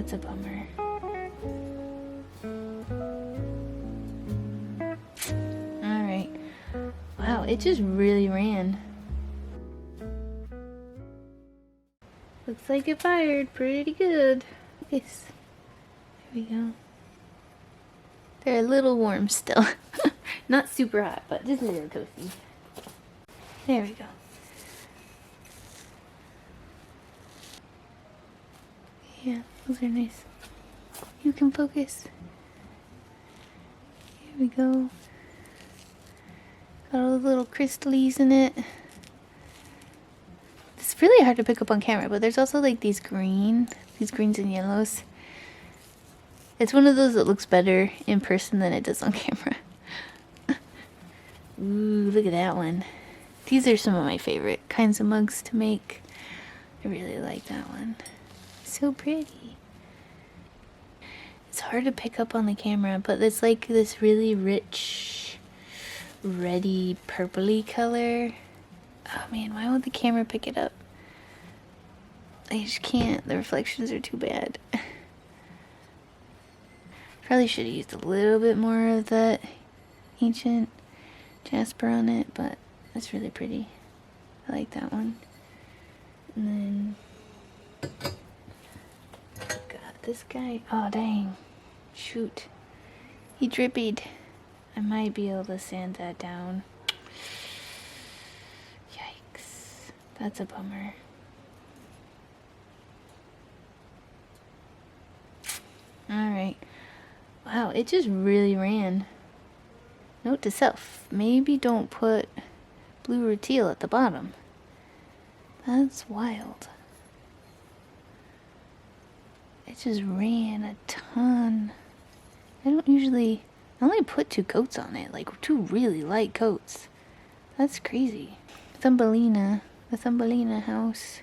That's a bummer. Alright. Wow, it just really ran. Looks like it fired pretty good. Yes. There we go. They're a little warm still. Not super hot, but just a little toasty. There we go. Yeah, those are nice. You can focus. Here we go. Got all the little crystals in it. It's really hard to pick up on camera, but there's also like these greens and yellows. It's one of those that looks better in person than it does on camera. Ooh, look at that one. These are some of my favorite kinds of mugs to make. I really like that one. So pretty. It's hard to pick up on the camera, but it's like this really rich, reddy, purpley color. Oh man, why won't the camera pick it up? I just can't. The reflections are too bad. Probably should have used a little bit more of that ancient jasper on it, but that's really pretty. I like that one. And then got this guy. Oh dang. Shoot. He drippied. I might be able to sand that down. Yikes. That's a bummer. Alright. Wow, it just really ran. Note to self, maybe don't put blue or teal at the bottom. That's wild. It just ran a ton. I only put 2 coats on it, like 2 really light coats. That's crazy. Thumbelina, the Thumbelina house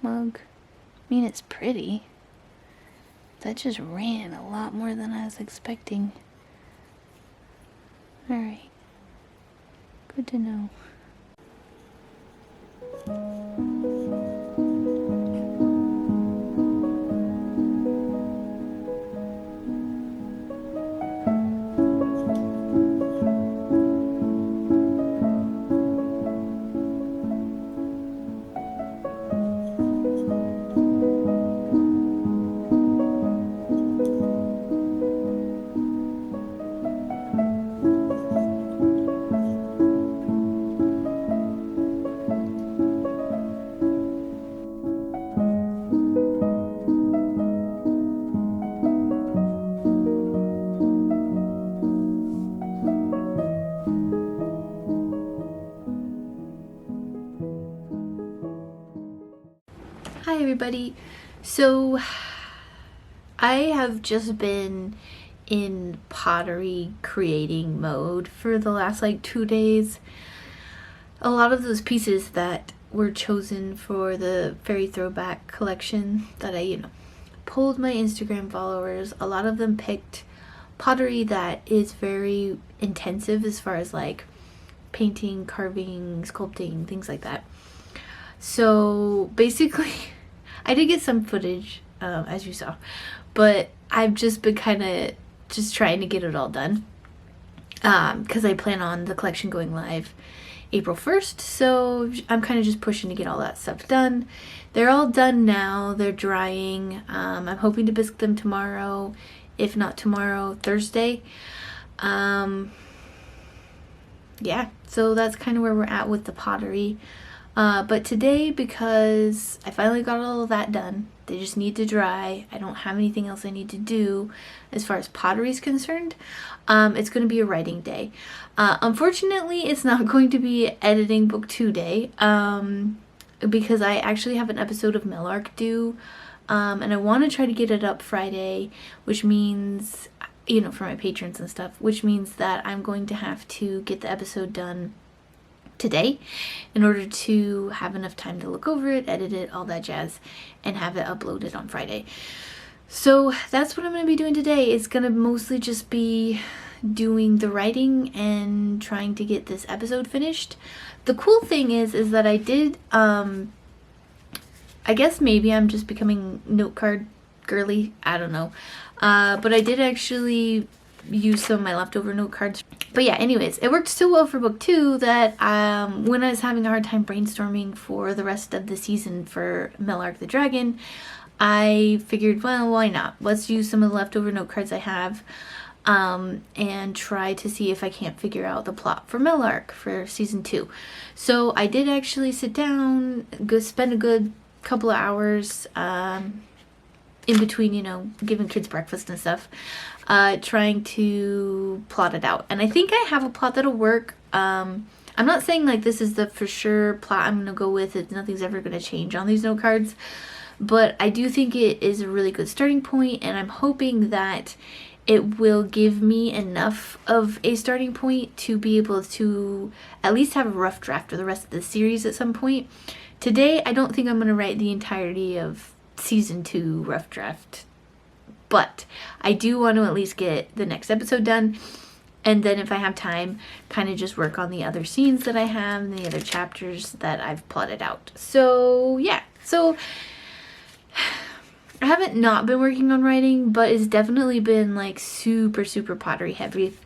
mug. I mean, it's pretty. That just ran a lot more than I was expecting. Alright. Good to know. Hi everybody. So I have just been in pottery creating mode for the last like 2 days. A lot of those pieces that were chosen for the Fairy Throwback Collection that I, polled my Instagram followers, a lot of them picked pottery that is very intensive as far as like painting, carving, sculpting, things like that. So basically I did get some footage, as you saw, but I've just been kind of just trying to get it all done, because I plan on the collection going live April 1st, so I'm kind of just pushing to get all that stuff done. They're all done now, they're drying. I'm hoping to bisque them tomorrow, if not tomorrow, Thursday. Yeah, so that's kind of where we're at with the pottery. But today, because I finally got all of that done, they just need to dry. I don't have anything else I need to do as far as pottery is concerned. It's going to be a writing day. Unfortunately, it's not going to be editing book 2 day, because I actually have an episode of Millark due, and I want to try to get it up Friday, which means, for my patrons and stuff, which means that I'm going to have to get the episode done today in order to have enough time to look over it, edit it, all that jazz, and have it uploaded on Friday. So that's what I'm going to be doing today. It's going to mostly just be doing the writing and trying to get this episode finished. The cool thing is that I did, I guess maybe I'm just becoming note card girly, I don't know. But I did actually use some of my leftover note cards. But yeah, anyways, it worked so well for book 2 that when I was having a hard time brainstorming for the rest of the season for Melark the Dragon, I figured, well, why not? Let's use some of the leftover note cards I have and try to see if I can't figure out the plot for Melark for season 2. So I did actually sit down, spend a good couple of hours in between, you know, giving kids breakfast and stuff, trying to plot it out. And I think I have a plot that'll work. I'm not saying like this is the for sure plot I'm gonna go with. Nothing's ever gonna change on these note cards, but I do think it is a really good starting point, and I'm hoping that it will give me enough of a starting point to be able to at least have a rough draft for the rest of the series at some point. Today, I don't think I'm going to write the entirety of season 2 rough draft, but I do want to at least get the next episode done, and then if I have time, kind of just work on the other scenes that I have and the other chapters that I've plotted out. So yeah, so I haven't not been working on writing, but it's definitely been like super pottery heavy.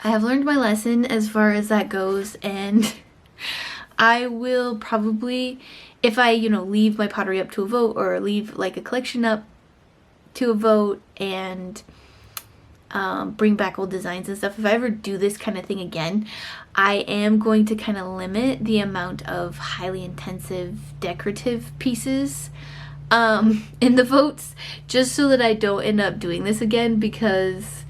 I have learned my lesson as far as that goes, and I will probably, if I, you know, leave my pottery up to a vote, or leave like a collection up to a vote, and bring back old designs and stuff, if I ever do this kind of thing again, I am going to kind of limit the amount of highly intensive decorative pieces in the votes, just so that I don't end up doing this again, because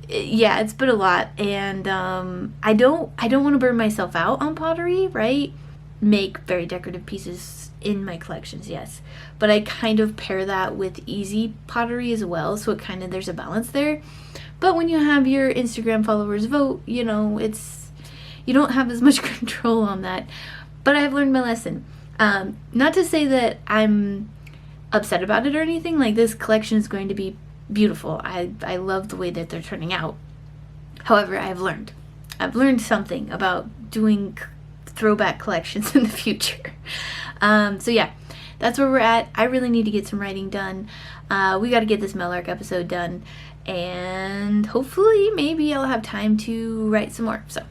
yeah, it's been a lot, and I don't want to burn myself out on pottery, right? Make very decorative pieces in my collections, yes, but I kind of pair that with easy pottery as well, so it kind of, there's a balance there. But when you have your Instagram followers vote, you know, it's, you don't have as much control on that. But I've learned my lesson. Not to say that I'm upset about it or anything. Like, this collection is going to be beautiful. I love the way that they're turning out. However, I've learned something about doing throwback collections in the future. So yeah, that's where we're at. I really need to get some writing done. We got to get this Melark episode done, and hopefully maybe I'll have time to write some more. So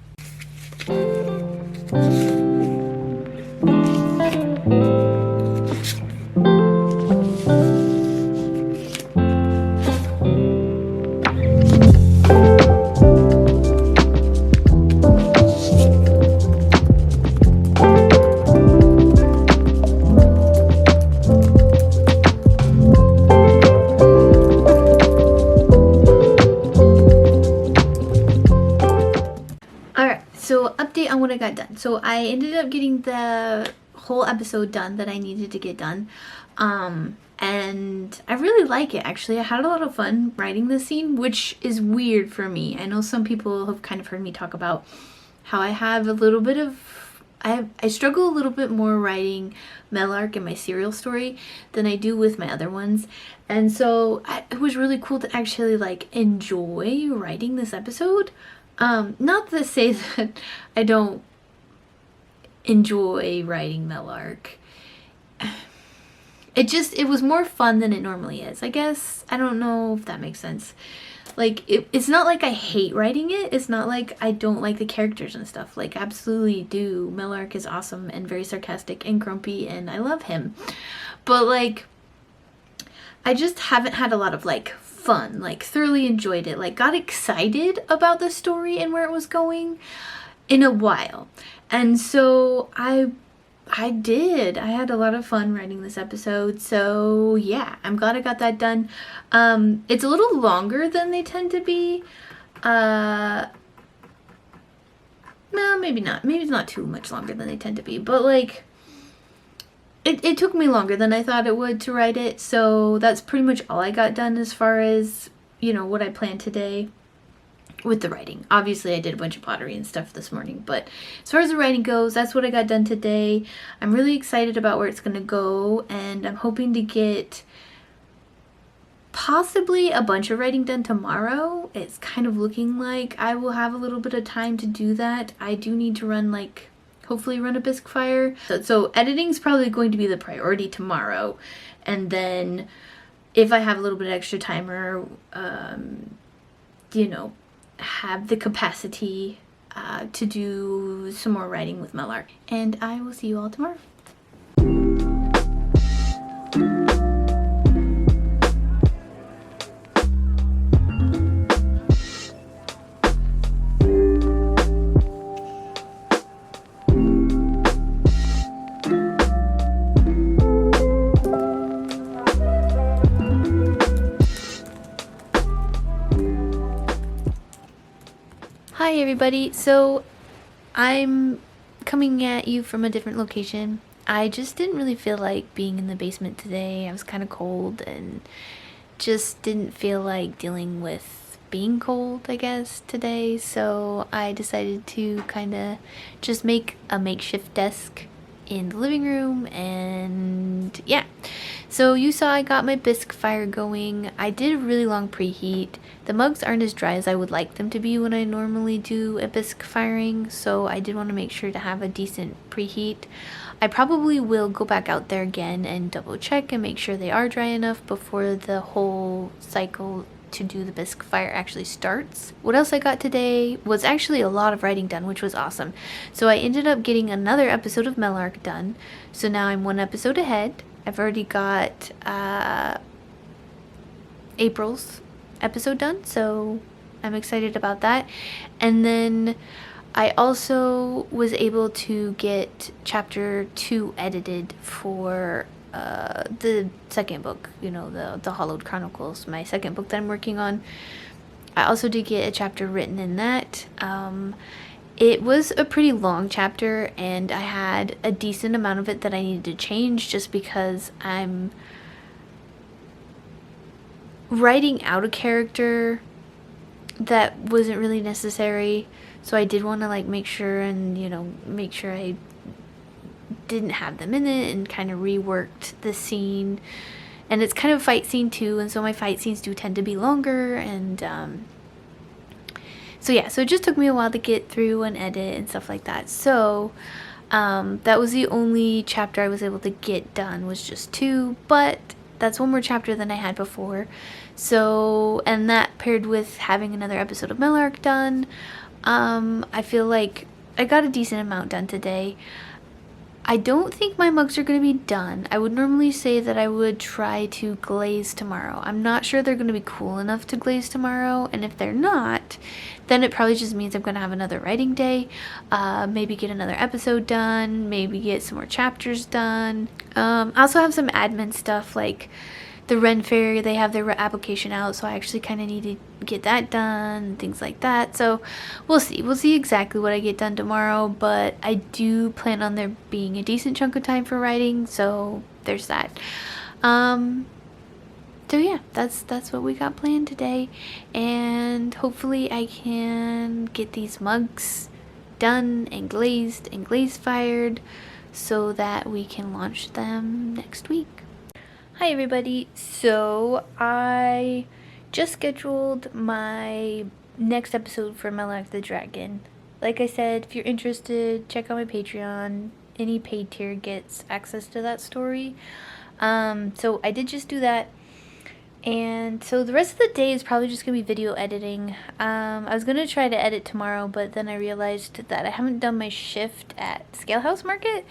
update on what I got done. So I ended up getting the whole episode done that I needed to get done, and I really like it. Actually, I had a lot of fun writing this scene, which is weird for me. I know some people have kind of heard me talk about how I have a little bit of, I struggle a little bit more writing Melark and my serial story than I do with my other ones, and so it was really cool to actually like enjoy writing this episode. Not to say that I don't enjoy writing Melark. It was more fun than it normally is, I guess. I don't know if that makes sense. Like, it's not like I hate writing it. It's not like I don't like the characters and stuff. Like, absolutely do. Melark is awesome and very sarcastic and grumpy, and I love him. But, like, I just haven't had a lot of, like, fun, like thoroughly enjoyed it, like got excited about the story and where it was going in a while. And so I had a lot of fun writing this episode. So yeah, I'm glad I got that done. It's a little longer than they tend to be. Well, maybe not. Maybe it's not too much longer than they tend to be, but like it took me longer than I thought it would to write it, so that's pretty much all I got done as far as, you know, what I planned today with the writing. Obviously, I did a bunch of pottery and stuff this morning, but as far as the writing goes, that's what I got done today. I'm really excited about where it's going to go, and I'm hoping to get possibly a bunch of writing done tomorrow. It's kind of looking like I will have a little bit of time to do that. I do need to run, like, hopefully run a bisque fire. So editing's probably going to be the priority tomorrow, and then if I have a little bit of extra time or, you know, have the capacity to do some more writing with Melark. And I will see you all tomorrow. Hi everybody, so I'm coming at you from a different location. I just didn't really feel like being in the basement today. I was kind of cold and just didn't feel like dealing with being cold, I guess, today. So I decided to kind of just make a makeshift desk in the living room, and yeah. So you saw I got my bisque fire going. I did a really long preheat. The mugs aren't as dry as I would like them to be when I normally do a bisque firing, so I did want to make sure to have a decent preheat. I probably will go back out there again and double check and make sure they are dry enough before the whole cycle to do the bisque fire actually starts. What else I got today was actually a lot of writing done, which was awesome. So I ended up getting another episode of Melark done. So now I'm one episode ahead. I've already got April's episode done, so I'm excited about that. And then I also was able to get chapter 2 edited for the second book, you know, the Hollowed Chronicles, my second book that I'm working on. I also did get a chapter written in that. It was a pretty long chapter, and I had a decent amount of it that I needed to change just because I'm writing out a character that wasn't really necessary. So I did want to like make sure and, you know, make sure I didn't have them in it and kind of reworked the scene. And it's kind of a fight scene too, and so my fight scenes do tend to be longer, and so yeah, so it just took me a while to get through and edit and stuff like that. So that was the only chapter I was able to get done, was just 2, but that's one more chapter than I had before. So, and that paired with having another episode of Melark done, I feel like I got a decent amount done today. I don't think my mugs are going to be done. I would normally say that I would try to glaze tomorrow. I'm not sure they're going to be cool enough to glaze tomorrow, and if they're not, then it probably just means I'm going to have another writing day, maybe get another episode done, maybe get some more chapters done. I also have some admin stuff, like the Ren Fair, they have their application out, so I actually kind of need to get that done, things like that. So we'll see exactly what I get done tomorrow, but I do plan on there being a decent chunk of time for writing, so there's that. So yeah, that's what we got planned today, and hopefully I can get these mugs done and glaze fired so that we can launch them next week. Hi everybody, so I just scheduled my next episode for Melark the Dragon. Like I said, if you're interested, check out my Patreon. Any paid tier gets access to that story. So I did just do that. And so the rest of the day is probably just going to be video editing. I was going to try to edit tomorrow, but then I realized that I haven't done my shift at Scalehouse Market.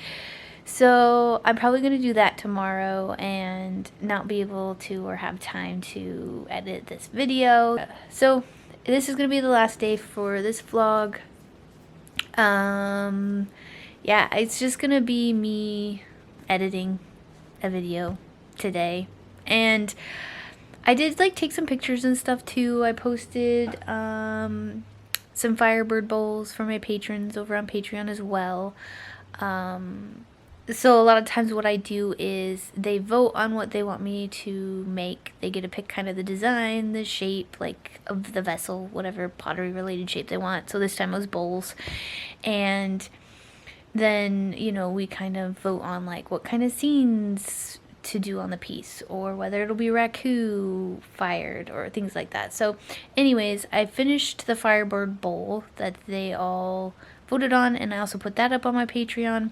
So I'm probably going to do that tomorrow and not be able to or have time to edit this video. So this is going to be the last day for this vlog. Yeah, it's just going to be me editing a video today. And I did like take some pictures and stuff too. I posted some Firebird bowls for my patrons over on Patreon as well. So a lot of times what I do is they vote on what they want me to make. They get to pick kind of the design, the shape, like of the vessel, whatever pottery related shape they want. So this time it was bowls. And then, you know, we kind of vote on like what kind of scenes to do on the piece, or whether it'll be raku fired or things like that. So anyways, I finished the Firebird bowl that they all voted on, and I also put that up on my Patreon.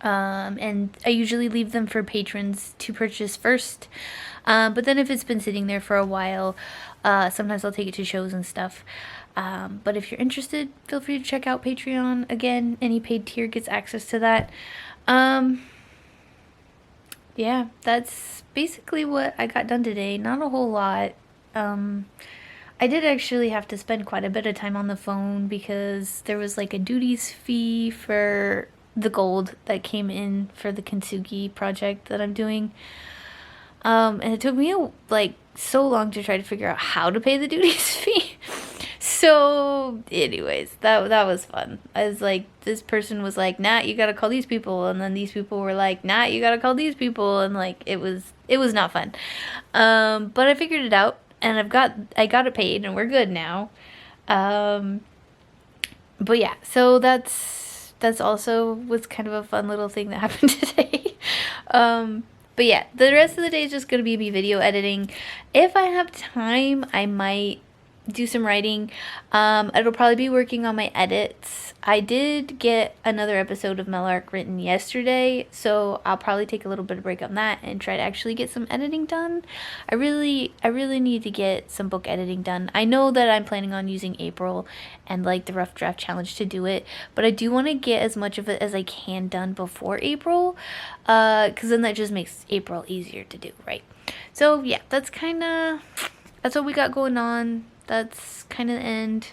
And I usually leave them for patrons to purchase first. But then if it's been sitting there for a while, sometimes I'll take it to shows and stuff. But if you're interested, feel free to check out Patreon. Again, any paid tier gets access to that. Yeah, that's basically what I got done today. Not a whole lot. I did actually have to spend quite a bit of time on the phone because there was like a duties fee for the gold that came in for the kintsugi project that I'm doing. And it took me like so long to try to figure out how to pay the duties fee. So, anyways, that was fun. I was like, this person was like, "Nah, you gotta call these people," and then these people were like, "Nah, you gotta call these people," and like it was not fun. But I figured it out, and I got it paid, and we're good now. But yeah, so that's also was kind of a fun little thing that happened today. But yeah, the rest of the day is just gonna be me video editing. If I have time, I might do some writing. It'll probably be working on my edits. I did get another episode of Melark written yesterday, so I'll probably take a little bit of break on that and try to actually get some editing done. I really need to get some book editing done. I know that I'm planning on using April and like the rough draft challenge to do it, but I do want to get as much of it as I can done before April, because then that just makes April easier to do, right? So yeah, that's what we got going on. That's kind of the end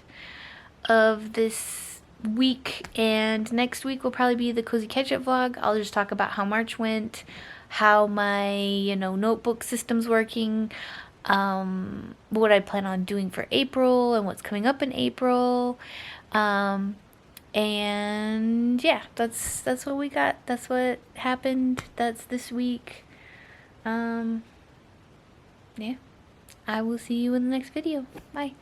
of this week, and next week will probably be the Cozy Ketchup vlog. I'll just talk about how March went, how my, notebook system's working, what I plan on doing for April, and what's coming up in April. And yeah, that's what we got. That's what happened. That's this week. Yeah. I will see you in the next video. Bye.